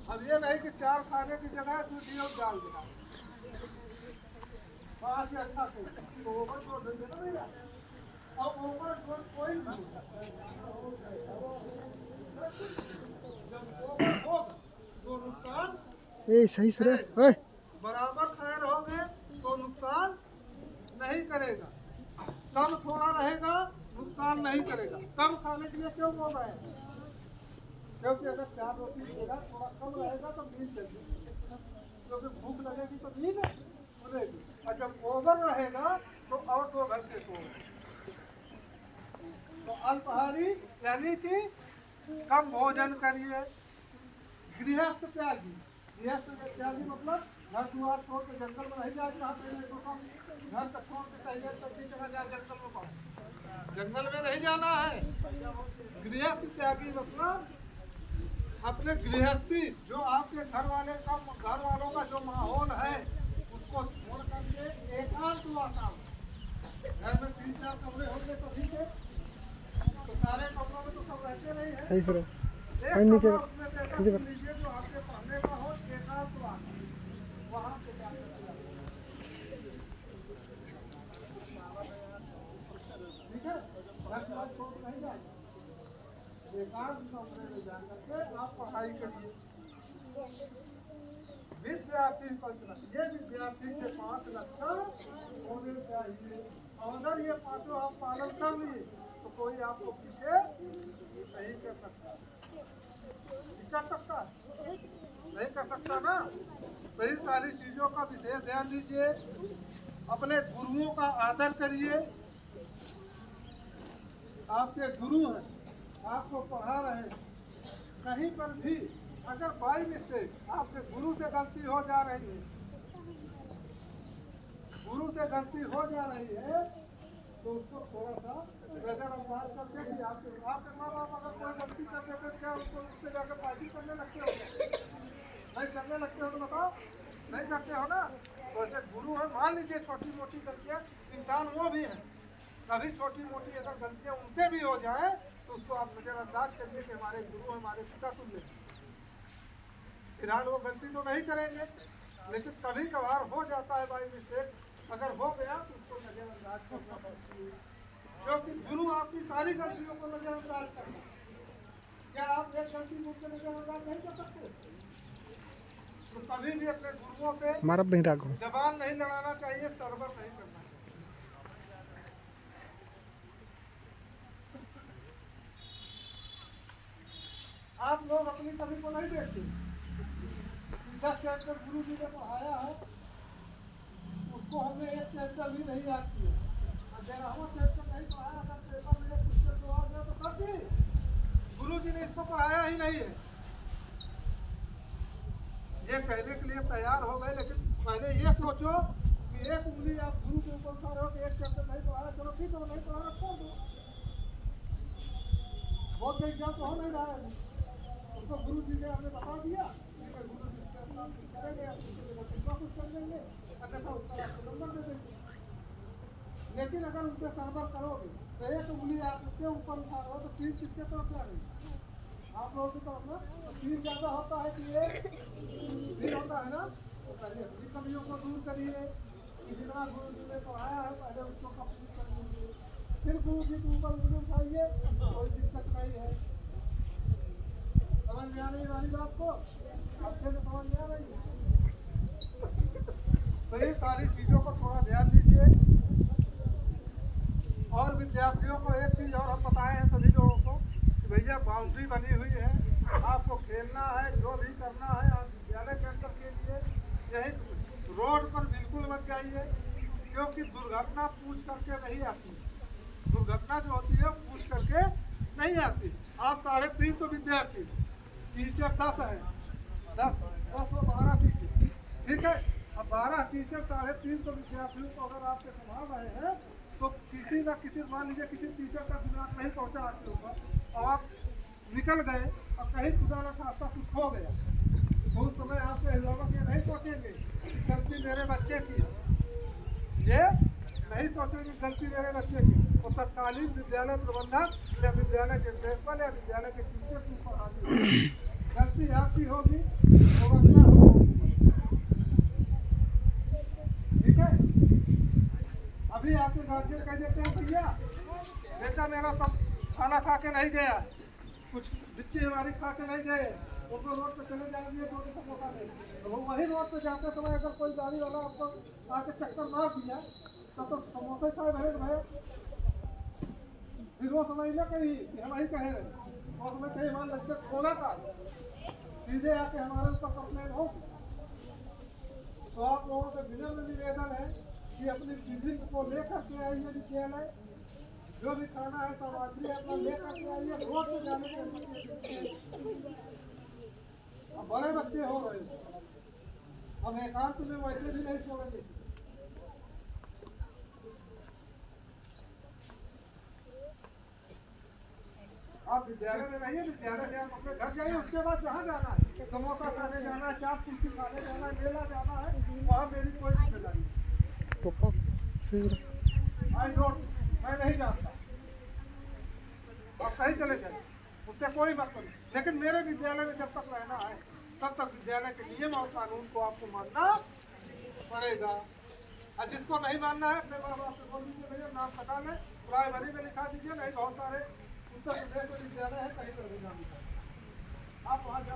अब ये नहीं कि 4 खाने की जगह दूसरी और डाल देना बात अच्छा तो ओवर डोज देंगे ना भैया। और ओवर डोज कोई नहीं जब ओवर होगा तो नुकसान सही से ओए बराबर खाए रहोगे तो नुकसान नहीं करेगा। कम थोड़ा रहेगा नुकसान नहीं करेगा। कम खाने के लिए क्यों बोल रहे हैं? क्योंकि अगर 4 रोटी की जगह थोड़ा कम रहेगा तो नींद जल्दी, क्योंकि भूख लगेगी तो नींद खुलेगी। और जब ओवर रहेगा तो और 2 घंटे सोएगा। तो अल्पाहारी यानी कि कम भोजन करिए। गृहस्थ त्यागी, गृहस्थ त्यागी मतलब घर द्वार छोड़ के जंगल में नहीं जाए। कहाँ पहले तो घर का छोड़ के पहले तक जगह जाए जंगल में पड़े, जंगल में नहीं जाना है। गृहस्थ त्यागी मतलब अपने गृहस्थी जो आपके घर वालों का जो माहौल है उसको छोड़ करके एकांत वातावरण। घर में 3-4 कमरे होंगे तो ठीक है, तो सारे कमरों में तो सब रहते नहीं है। सही से एक कमरा उसमें से लीजिए जो आपके पढ़ने का हो, एकांत वातावरण, वहाँ पे जाकर ठीक है। घर के बाद छोड़ नहीं जाए, एकांत कमरे में जाकर के आप पढ़ाई करिए। विद्यार्थी पंचना, ये विद्यार्थी के 5 लक्षण होने चाहिए। और अगर ये 5 आप पालन कर लिए तो कोई आपको पीछे नहीं कर सकता। कर सकता नहीं कर सकता ना। तो इन सारी चीजों का विशेष ध्यान दीजिए। अपने गुरुओं का आदर करिए। आपके गुरु हैं, आपको पढ़ा रहे हैं, कहीं पर भी अगर बाई मिस्टेक आपके गुरु से गलती हो जा रही है, गुरु से गलती हो जा रही है तो उसको थोड़ा सा नजरअंदाज करके भी आपके माँ बाप अगर कोई गलती कर देते क्या उसको उससे जाकर पार्टी करने लगते हो? नहीं करने लगते हो तो बताओ, नहीं करते हो ना। तो ऐसे गुरु है, मान लीजिए छोटी मोटी गलतियाँ, इंसान वो भी हैं, कभी छोटी मोटी अगर गलतियाँ उनसे भी हो जाए तो उसको आप नजरअंदाज करिए कि हमारे गुरु हमारे पिता तुल्य। फिलहाल वो गलती तो नहीं करेंगे, लेकिन कभी कभार हो जाता है बाई मिस्टेक। अगर हो गया तो उसको नजरअंदाज करना चाहिए, क्योंकि गुरु आपकी सारी गलतियों को नजरअंदाज करता है। क्या आप एक गलती मुझसे नजरअंदाज नहीं कर सकते? तो कभी भी अपने गुरुओं से जबान नहीं लड़ाना चाहिए, सरबर नहीं करना चाहिए। आप लोग अपनी कभी को नहीं देखते। 10 चैप्टर गुरु जी ने पढ़ाया है, उसको हमने 1 चैप्टर भी नहीं याद किया। अगर हम चैप्टर नहीं पढ़ाया, अगर पेपर में क्वेश्चन तो आ गया तो सब भी गुरु जी ने इसको पढ़ाया ही नहीं है। ये कहने के लिए तैयार हो गए, लेकिन पहले ये सोचो कि 1 उंगली आप गुरु के ऊपर उठा रहे हो कि 1 चैप्टर नहीं पढ़ाया, चलो ठीक है नहीं पढ़ाना छोड़ दो। बहुत एग्जाम तो हो नहीं रहा है, उसको गुरु जी ने हमें बता दिया, गुरु जी करेंगे कुछ कर देंगे, अन्यथा उसका आपको नंबर दे देंगे। लेकिन अगर उनसे सरबर करोगे तो 1 उंगली आप उसके ऊपर उठा रहे हो तो 3 किसके तरफ जा रही है? आप लोगों की तरफ ना। तो 3 ज़्यादा होता है कि 1 भी होता है ना। तो पहले अपनी कमियों को दूर करिए, जितना गुरु जी ने पढ़ाया है पहले उसको कंप्लीट कर लीजिए। फिर गुरु जी के ऊपर उंगली उठाइए, कोई दिक्कत नहीं है। समझ में आ रही वाली बात को? अच्छे से समझ में आ रही है? तो ये सारी चीज़ों को थोड़ा ध्यान दीजिए। और विद्यार्थियों को एक चीज़ और हम बताए हैं सभी लोगों को कि भैया बाउंड्री बनी हुई है, आपको खेलना है, जो भी करना है आप विद्यालय के अंदर के लिए यही रोड पर बिल्कुल मत जाइए, क्योंकि दुर्घटना पूछ करके नहीं आती। दुर्घटना जो होती है पूछ करके नहीं आती। आप 350 विद्यार्थी, टीचर 10 है, 10 और 12 टीचर, ठीक है। अब 12 टीचर 350 विद्यार्थियों को अगर आपके संभाल रहे हैं तो किसी न किसी, मान लीजिए किसी टीचर का दिमाग नहीं पहुंचा आपके ऊपर और आप निकल गए और कहीं खुदा न खास्ता कुछ हो गया, तो उस समय आप अभिभावक ये नहीं सोचेंगे गलती मेरे बच्चे की, ये नहीं सोचेंगे गलती मेरे बच्चे की। तो तत्कालीन विद्यालय प्रबंधक या विद्यालय के प्रिंसिपल या विद्यालय के टीचर की गलती आपकी होगी, व्यवस्था हो। ठीक है, अभी आपके गार्जियन कह देते हैं भैया बेटा मेरा सब खाना खा के नहीं गया, कुछ बच्चे हमारी खा के नहीं गए, उनको रोड पे चले जाएंगे तो उनको समोसा नहीं। तो वो वही रोड पे जाते समय अगर कोई गाड़ी वाला आपको आके चक्कर मार दिया तो समोसे चाहे भरे भरे, फिर वो समझ ना कहीं कि हम ही कहे रहे और तुम्हें कहीं हमारा लज्जत खोला था, सीधे आके हमारे ऊपर कंप्लेन हो। तो आप लोगों से विनम्र निवेदन है कि अपनी टिफिन को लेकर के आइए विद्यालय, जो भी खाना है सामग्री अपना लेकर के आइए, रोड पे जाने के लिए। अब बड़े बच्चे हो गए, अब एकांत में वैसे भी नहीं छोड़ेंगे। आप विद्यालय में रहिए, विद्यालय से आप अपने घर जाइए, उसके बाद जहाँ जाना है, समोसा खाने जाना है, चाट कुल्फी खाने जाना है, मेला जाना है, वहाँ मेरी कोई जिम्मेदारी नहीं। तो आई डोंट, मैं नहीं जानता, आप कहीं चले जाए, मुझसे कोई मतलब नहीं। लेकिन मेरे विद्यालय में जब तक रहना है तब तक विद्यालय के नियम और कानून को आपको मानना पड़ेगा। और जिसको नहीं मानना है अपने माँ बाप से बोल दीजिए भैया नाम कटा लें, प्राइमरी में लिखा दीजिए, नहीं बहुत सारे उत्तर प्रदेश में विद्यालय है कहीं पर भी नाम लिखा, आप वहाँ जा